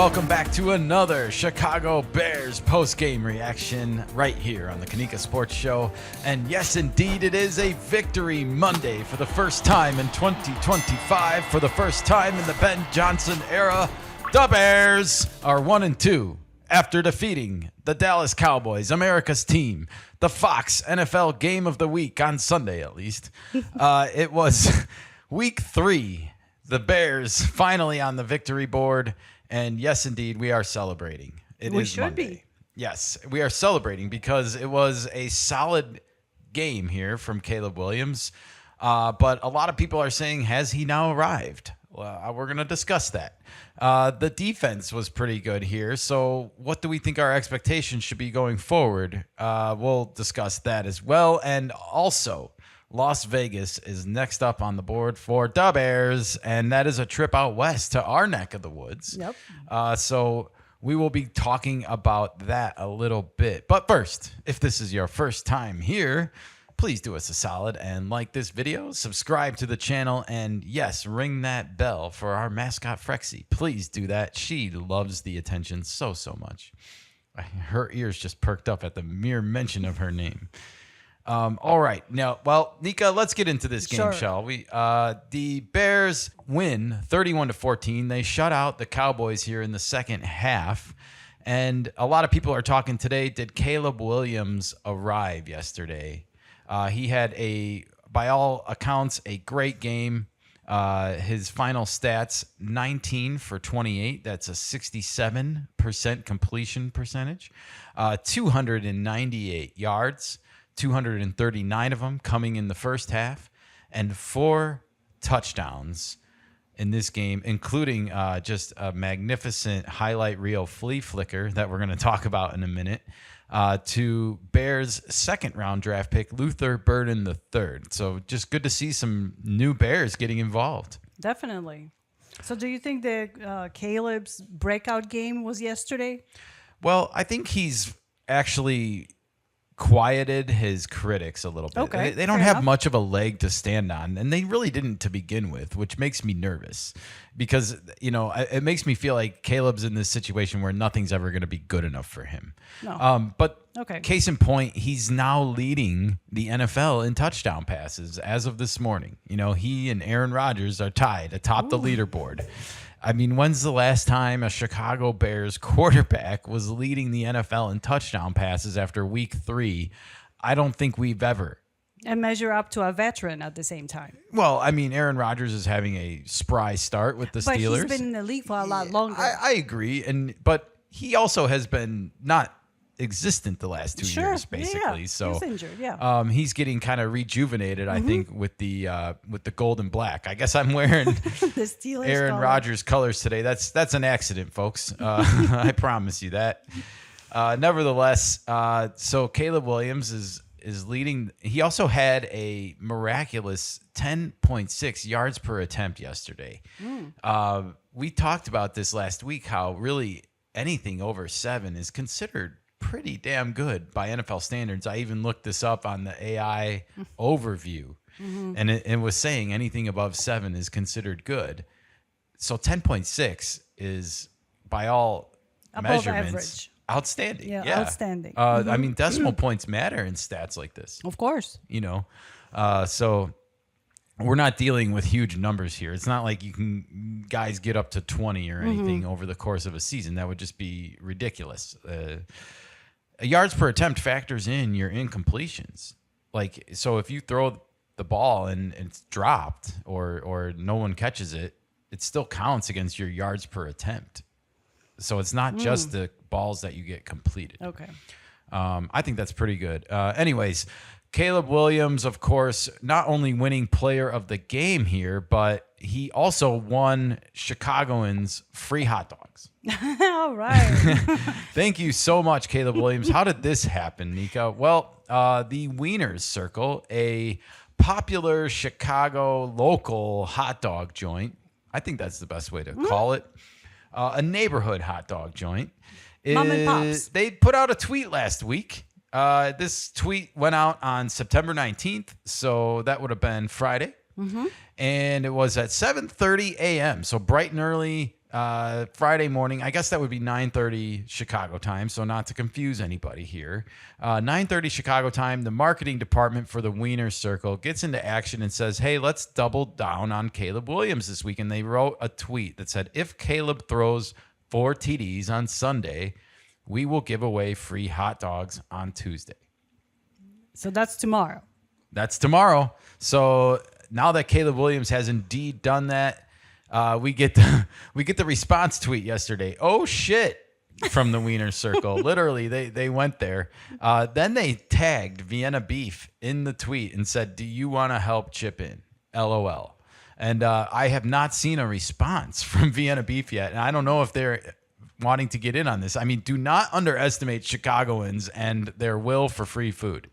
welcome back to another Chicago Bears post-game reaction right here on the Kanika Sports Show. And yes, indeed, it is a Victory Monday for the first time in 2025. For the first time in the Ben Johnson era, the Bears are 1-2 after defeating the Dallas Cowboys, America's team, the Fox NFL Game of the Week on Sunday, at least. It was week 3. The Bears finally on the victory board. And yes, indeed, we are celebrating. We should Monday. be. Yes, we are celebrating because it was a solid game here from Caleb Williams. But a lot of people are saying, has he now arrived? Well, we're going to discuss that. The defense was pretty good here. So what do we think our expectations should be going forward? We'll discuss that as well. And also, Las Vegas is next up on the board for the Bears, and that is a trip out west to our neck of the woods. Yep. So we will be talking about that a little bit. But first, if this is your first time here, please do us a solid and like this video, subscribe to the channel, and yes, ring that bell for our mascot Frexy. Please do that. She loves the attention so much. Her ears just perked up at the mere mention of her name. All right. Now, well, Nika, let's get into this game, Sure. shall we? The Bears win 31-14. They shut out the Cowboys here in the second half. And a lot of people are talking today, did Caleb Williams arrive yesterday? He had by all accounts, a great game. His final stats, 19 for 28. That's a 67% completion percentage. 298 yards. 239 of them coming in the first half, and 4 touchdowns in this game, including just a magnificent highlight reel flea flicker that we're going to talk about in a minute, to Bears' second-round draft pick, Luther Burden III. So just good to see some new Bears getting involved. Definitely. So do you think that Caleb's breakout game was yesterday? Well, I think he's actually quieted his critics a little bit. Okay, They don't fair have enough. much of a leg to stand on, and they really didn't to begin with, which makes me nervous because, it makes me feel like Caleb's in this situation where nothing's ever going to be good enough for him. No. But Okay. case in point, he's now leading the NFL in touchdown passes as of this morning. He and Aaron Rodgers are tied atop the leaderboard. I mean, when's the last time a Chicago Bears quarterback was leading the NFL in touchdown passes after week 3? I don't think we've ever. And measure up to a veteran at the same time. Well, I mean, Aaron Rodgers is having a spry start with the But Steelers. he's been in the league for a lot longer. I agree, but he also has been not existent the last 2 Sure. years, basically. Yeah. So He's injured, yeah. he's getting kind of rejuvenated, I think, with the gold and black. I guess I'm wearing The Steelers Aaron color. Rodgers colors today. That's an accident, folks. I promise you that. Nevertheless, so Caleb Williams is leading. He also had a miraculous 10.6 yards per attempt yesterday. We talked about this last week, how really anything over 7 is considered pretty damn good by NFL standards. I even looked this up on the AI overview, and it was saying anything above 7 is considered good. So 10.6 is, by all Above measurements, average. outstanding. Yeah, outstanding. I mean, decimal points matter in stats like this. Of course. So we're not dealing with huge numbers here. It's not like you can guys get up to 20 or anything over the course of a season. That would just be ridiculous. Yards per attempt factors in your incompletions. So if you throw the ball and it's dropped or no one catches it, it still counts against your yards per attempt. So it's not just the balls that you get completed. Okay. I think that's pretty good. Anyways, Caleb Williams, of course, not only winning player of the game here, but he also won Chicagoans free hot dogs. All right. Thank you so much, Caleb Williams. How did this happen, Nika? Well, the Wieners Circle, a popular Chicago local hot dog joint. I think that's the best way to call it. A neighborhood hot dog joint. Mom and pops. They put out a tweet last week. This tweet went out on September 19th, so that would have been Friday. And it was at 7:30 a.m., so bright and early Friday morning. I guess that would be 9:30 Chicago time, so not to confuse anybody here. 9:30 Chicago time, the marketing department for the Wiener Circle gets into action and says, hey, let's double down on Caleb Williams this week. And they wrote a tweet that said, if Caleb throws 4 TDs on Sunday, we will give away free hot dogs on Tuesday. So that's tomorrow. That's tomorrow. So now that Caleb Williams has indeed done that, we get the response tweet yesterday. Oh shit, from the Wiener Circle. Literally, they went there. Then they tagged Vienna Beef in the tweet and said, "Do you want to help chip in?" LOL. And I have not seen a response from Vienna Beef yet, and I don't know if they're wanting to get in on this. I mean, do not underestimate Chicagoans and their will for free food,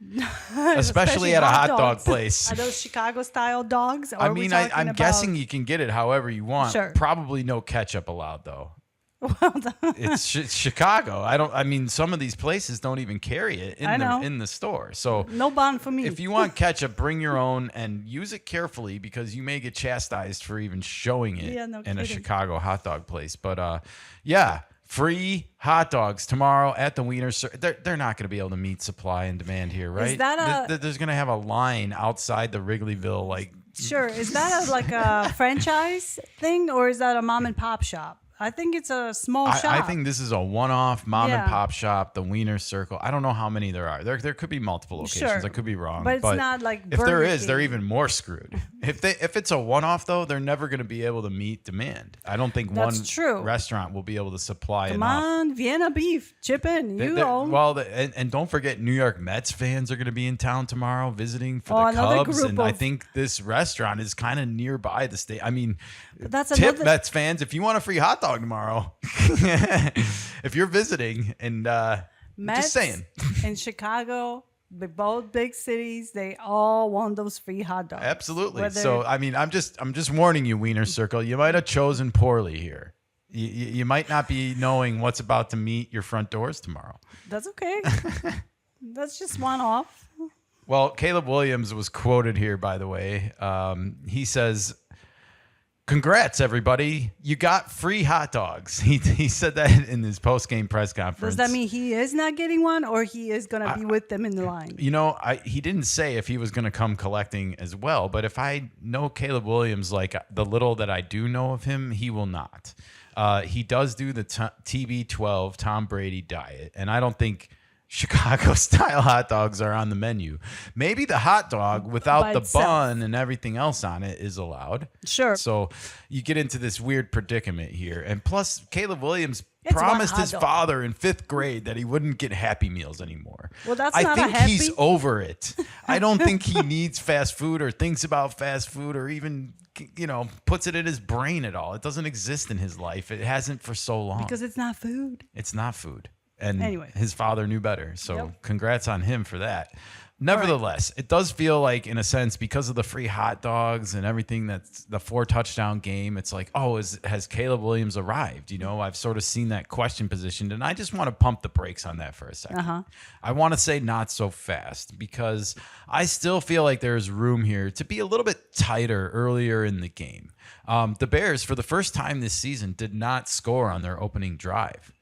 especially at a hot dog place. Are those Chicago-style dogs? Or I mean, I'm guessing you can get it however you want. Sure. Probably no ketchup allowed, though. It's Chicago. I mean, some of these places don't even carry it in the store. So no bun for me. If you want ketchup, bring your own and use it carefully because you may get chastised for even showing it in a Chicago hot dog place. But yeah. Free hot dogs tomorrow at the Wiener Circle. They're not going to be able to meet supply and demand here, right? Is that there's going to have a line outside the Wrigleyville, Sure. Is that like a franchise thing, or is that a mom and pop shop? I think it's a small shop. I think this is a one-off mom and pop shop, the Wiener Circle. I don't know how many there are. There could be multiple locations. Sure. I could be wrong. But it's not like if there is, King. they're even more screwed. If it's a one-off, though, they're never going to be able to meet demand. I don't think restaurant will be able to supply enough. Come on, Vienna Beef, chip in. Well, and don't forget, New York Mets fans are going to be in town tomorrow visiting for the Cubs. And I think this restaurant is kind of nearby the state. I mean, tip Mets fans, if you want a free hot dog tomorrow, if you're visiting, and Mets just saying, in Chicago, both big cities, they all want those free hot dogs. Absolutely. So I mean, I'm just warning you, Wiener Circle. You might have chosen poorly here. You might not be knowing what's about to meet your front doors tomorrow. That's okay. That's just one off. Well, Caleb Williams was quoted here, by the way. He says, "Congrats, everybody! You got free hot dogs." He said that in his post-game press conference. Does that mean he is not getting one, or he is going to be with them in the line? You know, he didn't say if he was going to come collecting as well. But if I know Caleb Williams, like the little that I do know of him, he will not. He does do the TB12 Tom Brady diet, and I don't think Chicago-style hot dogs are on the menu. Maybe the hot dog without the bun and everything else on it is allowed. Sure. So you get into this weird predicament here. And plus, Caleb Williams promised his father in 5th grade that he wouldn't get Happy Meals anymore. Well, that's I not think a happy. He's over it. I don't think he needs fast food or thinks about fast food or even, puts it in his brain at all. It doesn't exist in his life. It hasn't for so long. Because it's not food. It's not food. And anyway, his father knew better. So congrats on him for that. Nevertheless, it does feel like, in a sense, because of the free hot dogs and everything, that's the 4-touchdown game, it's like, has Caleb Williams arrived? I've sort of seen that question positioned, and I just want to pump the brakes on that for a second. I want to say not so fast, because I still feel like there's room here to be a little bit tighter earlier in the game. The Bears, for the first time this season, did not score on their opening drive.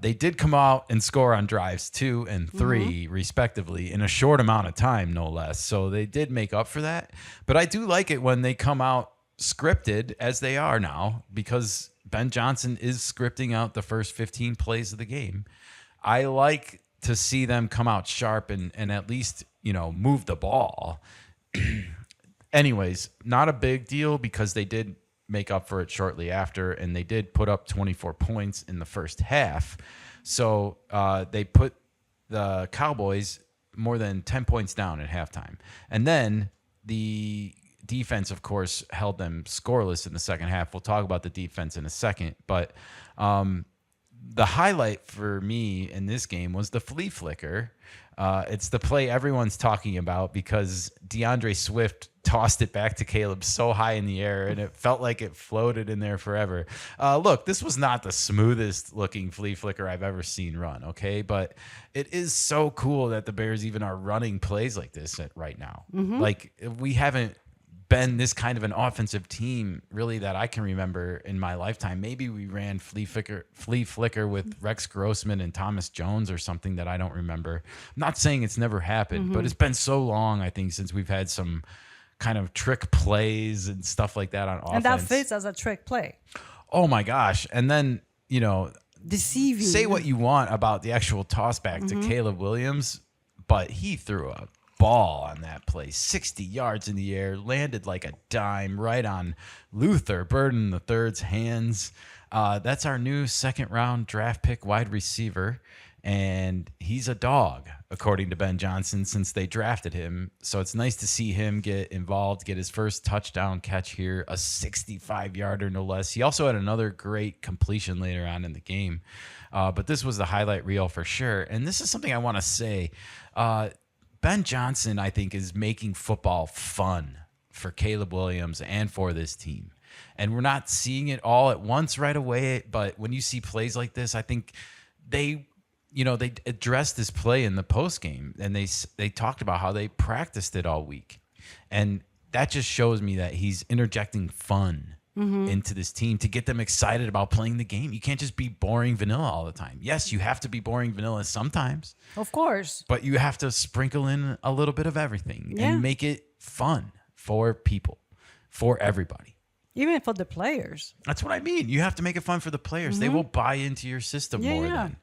They did come out and score on drives 2 and 3, respectively, in a short amount of time, no less. So they did make up for that. But I do like it when they come out scripted, as they are now, because Ben Johnson is scripting out the first 15 plays of the game. I like to see them come out sharp and at least, move the ball. Anyways, not a big deal because they did make up for it shortly after, and they did put up 24 points in the first half. So they put the Cowboys more than 10 points down at halftime. And then the defense, of course, held them scoreless in the second half. We'll talk about the defense in a second. But the highlight for me in this game was the flea flicker. It's the play everyone's talking about because DeAndre Swift tossed it back to Caleb so high in the air, and it felt like it floated in there forever. Look, this was not the smoothest looking flea flicker I've ever seen run, okay? But it is so cool that the Bears even are running plays like this right now. Like, we haven't been this kind of an offensive team really that I can remember in my lifetime. Maybe we ran flea flicker with Rex Grossman and Thomas Jones or something that I don't remember. I'm not saying it's never happened, but it's been so long, I think, since we've had some kind of trick plays and stuff like that on offense. And that fits as a trick play. Oh my gosh. And then, Deceiving. say what you want about the actual toss back to Caleb Williams, but he threw a ball on that play, 60 yards in the air, landed like a dime right on Luther Burden III's hands. That's our new second-round draft pick wide receiver, and he's a dog, according to Ben Johnson, since they drafted him. So it's nice to see him get involved, get his first touchdown catch here, a 65-yarder no less. He also had another great completion later on in the game, but this was the highlight reel for sure. And this is something I want to say. Ben Johnson, I think, is making football fun for Caleb Williams and for this team. And we're not seeing it all at once right away, but when you see plays like this, I think they addressed this play in the post game, and they talked about how they practiced it all week. And that just shows me that he's interjecting fun into this team to get them excited about playing the game. You can't just be boring vanilla all the time. Yes, you have to be boring vanilla sometimes. Of course. But you have to sprinkle in a little bit of everything and make it fun for people, for everybody. Even for the players. That's what I mean. You have to make it fun for the players. They will buy into your system more than.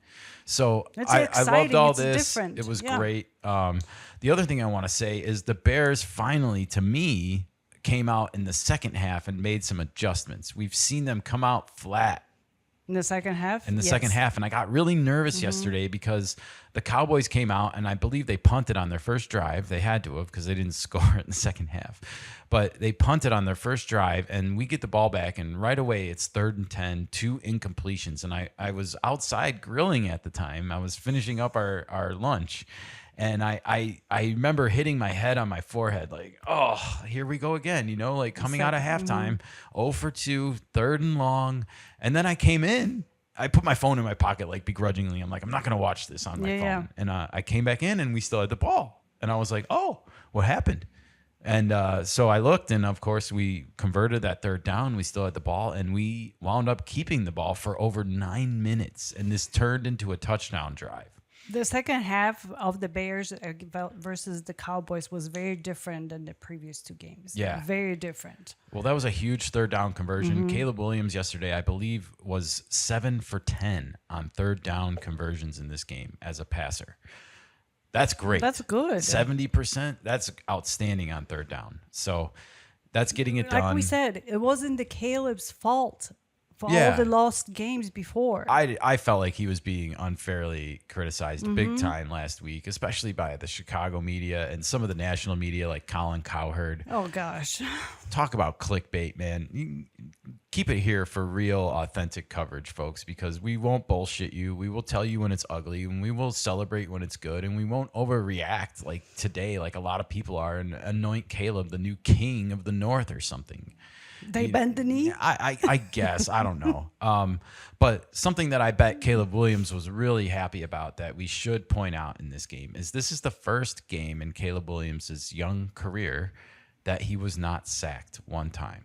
So I loved all this. Different. It was great. The other thing I want to say is the Bears finally, to me, came out in the second half and made some adjustments. We've seen them come out flat in the second half. Second half, and I got really nervous yesterday because the Cowboys came out and I believe they punted on their first drive. They had to have because they didn't score in the second half. But they punted on their first drive, and we get the ball back, and right away it's 3rd and 10, 2 incompletions. And I was outside grilling at the time. I was finishing up our lunch. And I remember hitting my head on my forehead like, oh, here we go again, like coming out of halftime, 0 for 2, 3rd and long. And then I came in. I put my phone in my pocket like begrudgingly. I'm like, I'm not going to watch this on my phone. Yeah. And I came back in, and we still had the ball. And I was like, oh, what happened? And so I looked, and of course we converted that 3rd down. We still had the ball, and we wound up keeping the ball for over 9 minutes. And this turned into a touchdown drive. The second half of the Bears versus the Cowboys was very different than the previous 2 games. Yeah. Very different. Well, that was a huge 3rd down conversion. Caleb Williams yesterday, I believe, was 7 for 10 on 3rd down conversions in this game as a passer. That's great. That's good. 70%, that's outstanding on 3rd down. So that's getting it done. Like we said, it wasn't the Caleb's fault. For all the lost games before. I felt like he was being unfairly criticized big time last week, especially by the Chicago media and some of the national media like Colin Cowherd. Oh, gosh. Talk about clickbait, man. You keep it here for real, authentic coverage, folks, because we won't bullshit you. We will tell you when it's ugly, and we will celebrate when it's good, and we won't overreact like today, like a lot of people are, and anoint Caleb the new king of the North or something. They bend the knee? I guess. I don't know. But something that I bet Caleb Williams was really happy about that we should point out in this game is this is the first game in Caleb Williams' young career that he was not sacked one time.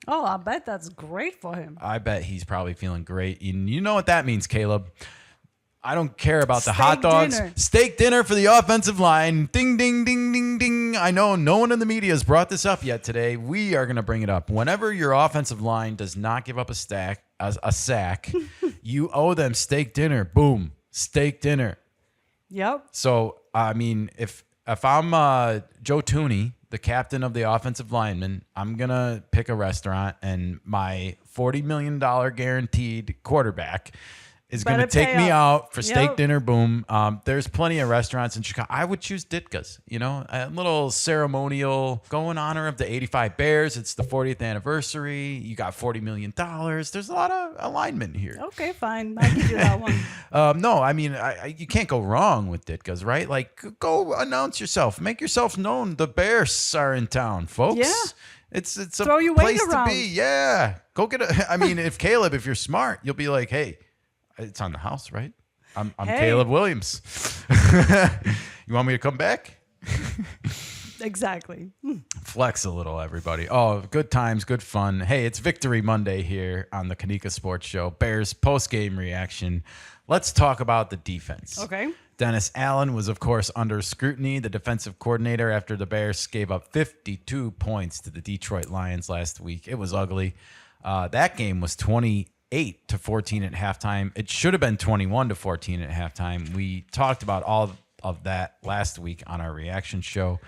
Oh, I bet that's great for him. I bet he's probably feeling great. And you know what that means, Caleb. I don't care about the hot dogs. Dinner. Steak dinner for the offensive line. Ding, ding, ding, ding, ding. I know no one in the media has brought this up yet today. We are going to bring it up. Whenever your offensive line does not give up a sack, you owe them steak dinner. Boom. Steak dinner. Yep. So, I mean, if I'm Joe Tooney, the captain of the offensive linemen, I'm going to pick a restaurant, and my $40 million guaranteed quarterback is going to take me out for steak dinner. Boom. There's plenty of restaurants in Chicago. I would choose Ditka's, a little ceremonial, go in honor of the 85 Bears. It's the 40th anniversary. You got $40 million. There's a lot of alignment here. Okay, fine. I'll give you that one. No, I mean, you can't go wrong with Ditka's, right? Like, go announce yourself. Make yourself known. The Bears are in town, folks. Yeah. It's a Throw your weight place around. to be. Yeah. Go get I mean, Caleb, if you're smart, you'll be like, hey, it's on the house, right? I'm Hey. Caleb Williams. You want me to come back? Exactly. Flex a little, everybody. Oh, good times, good fun. Hey, it's Victory Monday here on the Kanika Sports Show. Bears post-game reaction. Let's talk about the defense. Okay. Dennis Allen was, of course, under scrutiny, the defensive coordinator, after the Bears gave up 52 points to the Detroit Lions last week. It was ugly. That game was 28-14 at halftime. It should have been 21-14 at halftime. We talked about all of that last week on our reaction show.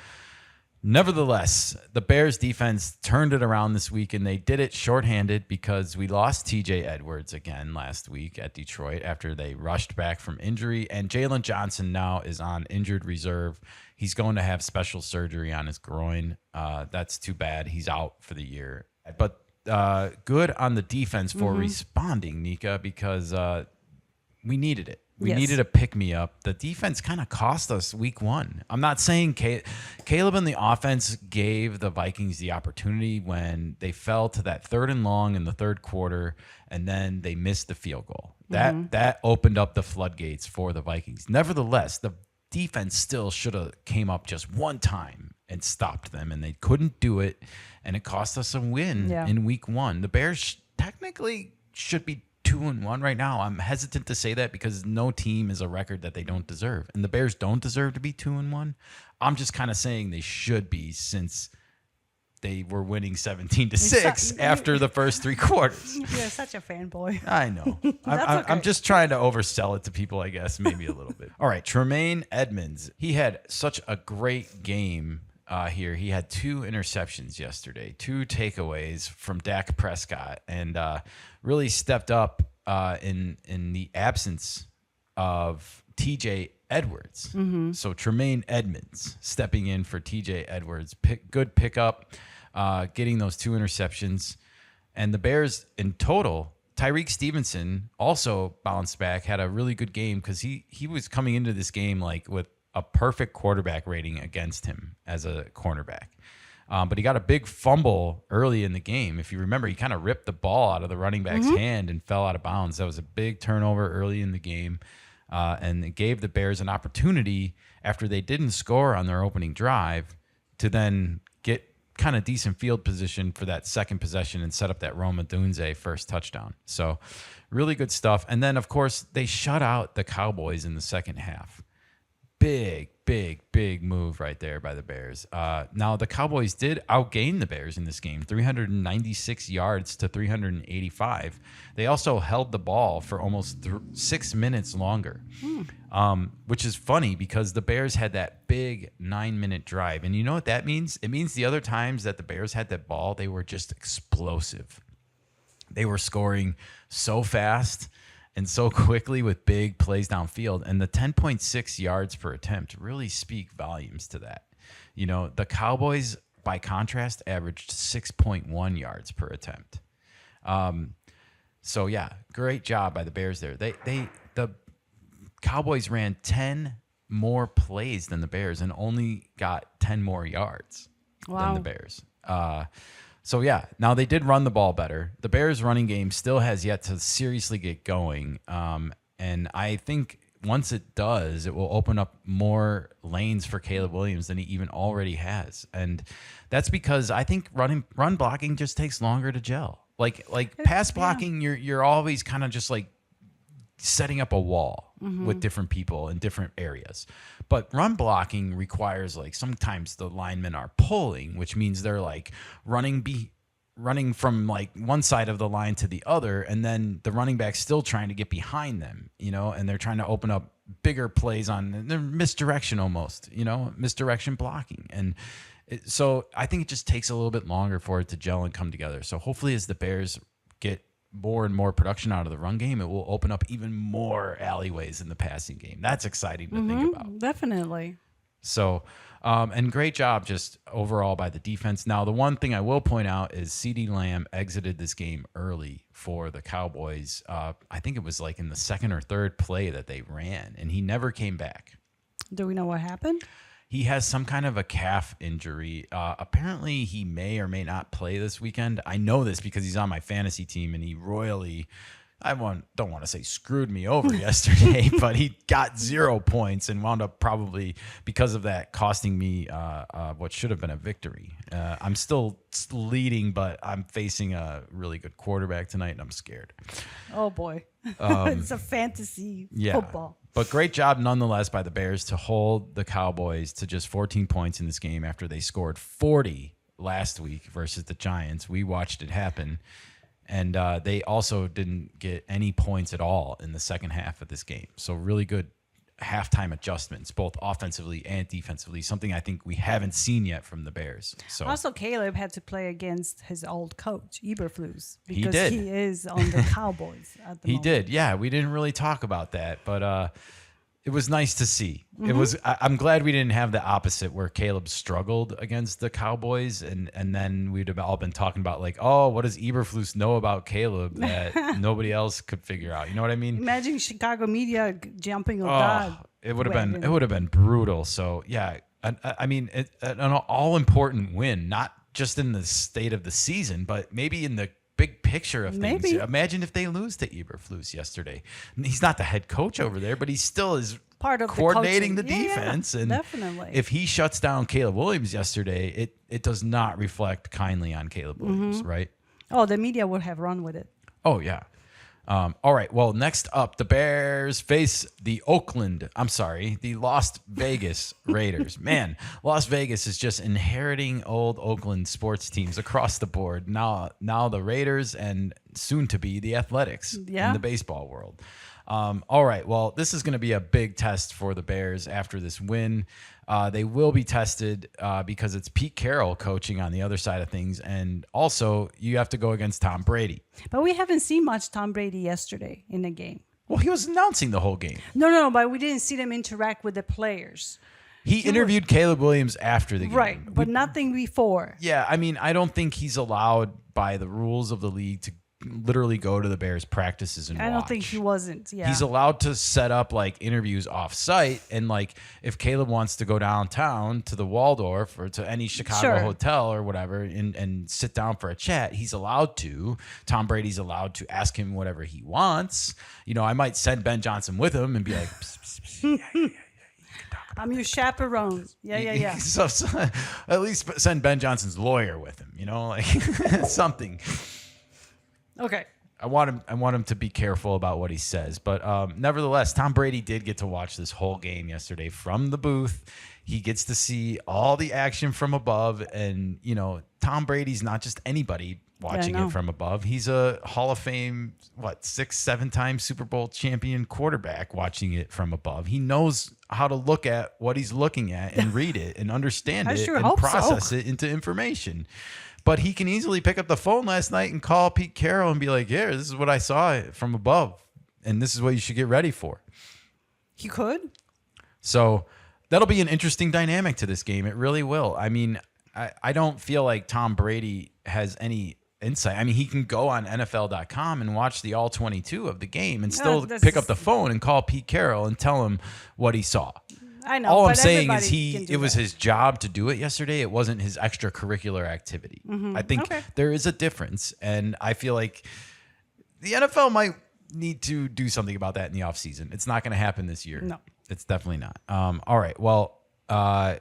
Nevertheless, the Bears defense turned it around this week, and they did it shorthanded because we lost TJ Edwards again last week at Detroit after they rushed back from injury. And Jalen Johnson now is on injured reserve. He's going to have special surgery on his groin. That's too bad. He's out for the year. But good on the defense for responding, Nika, because we needed it. We needed a pick-me-up. The defense kind of cost us week one. I'm not saying Caleb and the offense gave the Vikings the opportunity when they fell to that 3rd and long in the third quarter, and then they missed the field goal. That opened up the floodgates for the Vikings. Nevertheless, the defense still should have came up just one time and stopped them, and they couldn't do it, and it cost us a win in week one. The Bears technically should be 2-1 right now. I'm hesitant to say that because no team is a record that they don't deserve. And the Bears don't deserve to be 2-1. I'm just kind of saying they should be, since they were winning 17-6 after the first 3 quarters. You're such a fanboy. I know. I'm just trying to oversell it to people, I guess, maybe a little bit. All right, Tremaine Edmonds. He had such a great game here. He had 2 interceptions yesterday, 2 takeaways from Dak Prescott, and really stepped up in the absence of TJ Edwards. So Tremaine Edmonds stepping in for TJ Edwards. Good pickup, getting those 2 interceptions. And the Bears in total, Tyreek Stevenson also bounced back, had a really good game because he was coming into this game like with a perfect quarterback rating against him as a cornerback. But he got a big fumble early in the game. If you remember, he kind of ripped the ball out of the running back's hand and fell out of bounds. That was a big turnover early in the game. And it gave the Bears an opportunity, after they didn't score on their opening drive, to then get kind of decent field position for that second possession and set up that Roma Dunze first touchdown. So really good stuff. And then, of course, they shut out the Cowboys in the second half. Big move right there by the Bears. Now, the Cowboys did outgain the Bears in this game, 396 yards to 385. They also held the ball for almost 6 minutes longer, which is funny because the Bears had that big 9-minute drive. And you know what that means? It means the other times that the Bears had that ball, they were just explosive. They were scoring so fast and so quickly with big plays downfield. And the 10.6 yards per attempt really speak volumes to that. You know, the Cowboys, by contrast, averaged 6.1 yards per attempt. So, yeah, great job by the Bears there. The Cowboys ran 10 more plays than the Bears and only got 10 more yards than the Bears. So, yeah, now they did run the ball better. The Bears' running game still has yet to seriously get going. And I think once it does, it will open up more lanes for Caleb Williams than he even already has. And that's because I think run blocking just takes longer to gel. Like pass blocking, you're always kind of just like setting up a wall with different people in different areas. But run blocking requires, like, sometimes the linemen are pulling, which means they're like running from like one side of the line to the other, and then the running back's still trying to get behind them, you know, and they're trying to open up bigger plays on their misdirection almost, you know, misdirection blocking. And so I think it just takes a little bit longer for it to gel and come together. So hopefully as the Bears get more and more production out of the run game, it will open up even more alleyways in the passing game. That's exciting to think about. Definitely. So, and great job just overall by the defense. Now, the one thing I will point out is CeeDee Lamb exited this game early for the Cowboys. I think it was like in the second or third play that they ran, and he never came back. Do we know what happened? He has some kind of a calf injury. Apparently, he may or may not play this weekend. I know this because he's on my fantasy team, and he royally don't want to say screwed me over yesterday, but he got 0 points and wound up probably because of that costing me what should have been a victory. I'm still leading, but I'm facing a really good quarterback tonight, and I'm scared. Oh boy, it's a fantasy football. But great job nonetheless by the Bears to hold the Cowboys to just 14 points in this game after they scored 40 last week versus the Giants. We watched it happen. And they also didn't get any points at all in the second half of this game. So really good halftime adjustments, both offensively and defensively, something I think we haven't seen yet from the Bears. So also, Caleb had to play against his old coach, Eberflus, He because did. he is on the Cowboys at the he moment. did. Yeah, we didn't really talk about that, but it was nice to see. It was. I'm glad we didn't have the opposite where Caleb struggled against the Cowboys, and then we'd have all been talking about like, oh, what does Eberflus know about Caleb that nobody else could figure out? You know what I mean? Imagine Chicago media jumping on that. It would have been brutal. So yeah, I mean, an all important win, not just in the state of the season, but maybe in the big picture of things. Maybe. Imagine if they lose to Eberflus yesterday. He's not the head coach over there, but he still is Part of coordinating the coaching. defense. And definitely. if he shuts down Caleb Williams yesterday, it does not reflect kindly on Caleb Williams, right? Oh, the media would have run with it. Oh, yeah. All right. Well, next up, the Bears face the Las Vegas Raiders. Man, Las Vegas is just inheriting old Oakland sports teams across the board. Now the Raiders and soon to be the Athletics in the baseball world. All right. Well, this is going to be a big test for the Bears after this win. They will be tested because it's Pete Carroll coaching on the other side of things. And also, you have to go against Tom Brady. But we haven't seen much Tom Brady yesterday in the game. Well, he was announcing the whole game. No, but we didn't see them interact with the players. He interviewed Caleb Williams after the game. Right, but nothing before. Yeah, I mean, I don't think he's allowed by the rules of the league to literally go to the Bears practices and watch. I don't think he wasn't. Yeah. He's allowed to set up like interviews off site, and like if Caleb wants to go downtown to the Waldorf or to any Chicago hotel or whatever and sit down for a chat, he's allowed to. Tom Brady's allowed to ask him whatever he wants. You know, I might send Ben Johnson with him and be like, psst, psst, psst, yeah. I'm your chaperone. Yeah. So at least send Ben Johnson's lawyer with him, you know, like something. Okay. I want him to be careful about what he says. But nevertheless, Tom Brady did get to watch this whole game yesterday from the booth. He gets to see all the action from above. And, you know, Tom Brady's not just anybody watching it from above. He's a Hall of Fame, 6-7-time Super Bowl champion quarterback watching it from above. He knows how to look at what he's looking at and read it and understand it and process it into information. But he can easily pick up the phone last night and call Pete Carroll and be like, "Yeah, this is what I saw from above, and this is what you should get ready for." He could. So that'll be an interesting dynamic to this game. It really will. I mean, I don't feel like Tom Brady has any insight. I mean, he can go on NFL.com and watch the all 22 of the game and still pick up the phone and call Pete Carroll and tell him what he saw. I know. All I'm saying is it was his job to do it yesterday. It wasn't his extracurricular activity. I think there is a difference. And I feel like the NFL might need to do something about that in the offseason. It's not going to happen this year. No. It's definitely not. All right. Well, I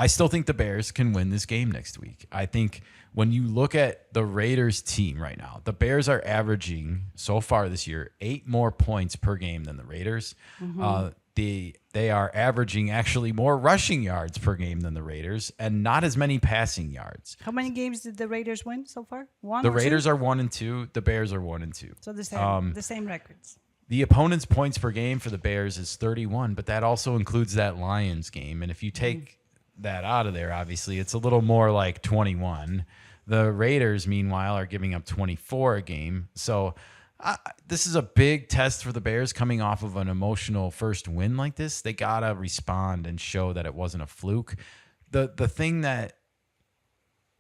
still think the Bears can win this game next week. I think when you look at the Raiders team right now, the Bears are averaging so far this year 8 more points per game than the Raiders. They are averaging actually more rushing yards per game than the Raiders and not as many passing yards. How many games did the Raiders win so far? One. The Raiders are 1-2. The Bears are 1-2. So the same records. The opponent's points per game for the Bears is 31, but that also includes that Lions game. And if you take that out of there, obviously, it's a little more like 21. The Raiders, meanwhile, are giving up 24 a game. So this is a big test for the Bears coming off of an emotional first win like this. They got to respond and show that it wasn't a fluke. The thing that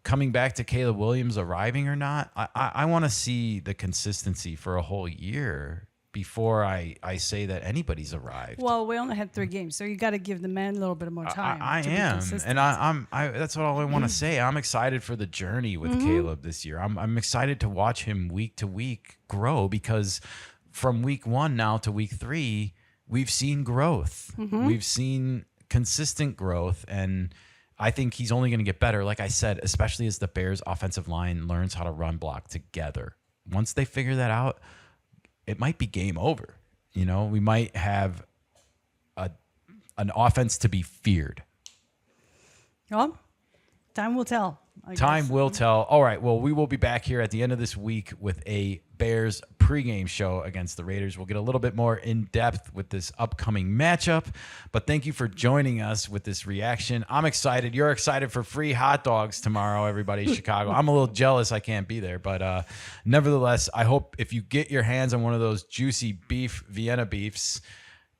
coming back to Caleb Williams arriving or not, I want to see the consistency for a whole year before I say that anybody's arrived. Well, we only had 3 games, so you got to give the man a little bit more time. I to be am, consistent. and that's all I want to say. I'm excited for the journey with Caleb this year. I'm excited to watch him week to week grow, because from week 1 now to week 3, we've seen growth. We've seen consistent growth, and I think he's only going to get better. Like I said, especially as the Bears offensive line learns how to run block together. Once they figure that out, it might be game over. We might have an offense to be feared. Well, time will tell. Time will tell. All right. Well, we will be back here at the end of this week with a Bears pregame show against the Raiders. We'll get a little bit more in depth with this upcoming matchup. But thank you for joining us with this reaction. I'm excited. You're excited for free hot dogs tomorrow, everybody in Chicago. I'm a little jealous I can't be there. But nevertheless, I hope if you get your hands on one of those juicy beef Vienna beefs,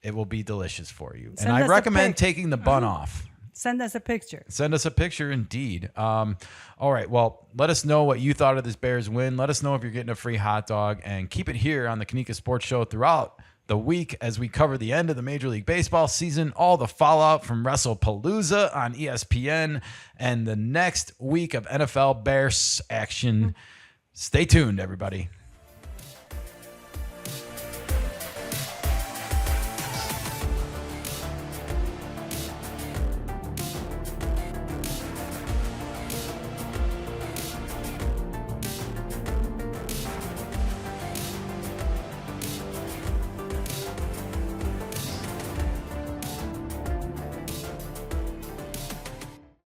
it will be delicious for you. And I recommend taking the bun off. Send us a picture. Send us a picture, indeed. All right. Well, let us know what you thought of this Bears win. Let us know if you're getting a free hot dog. And keep it here on the Kanika Sports Show throughout the week as we cover the end of the Major League Baseball season, all the fallout from WrestlePalooza on ESPN, and the next week of NFL Bears action. Stay tuned, everybody.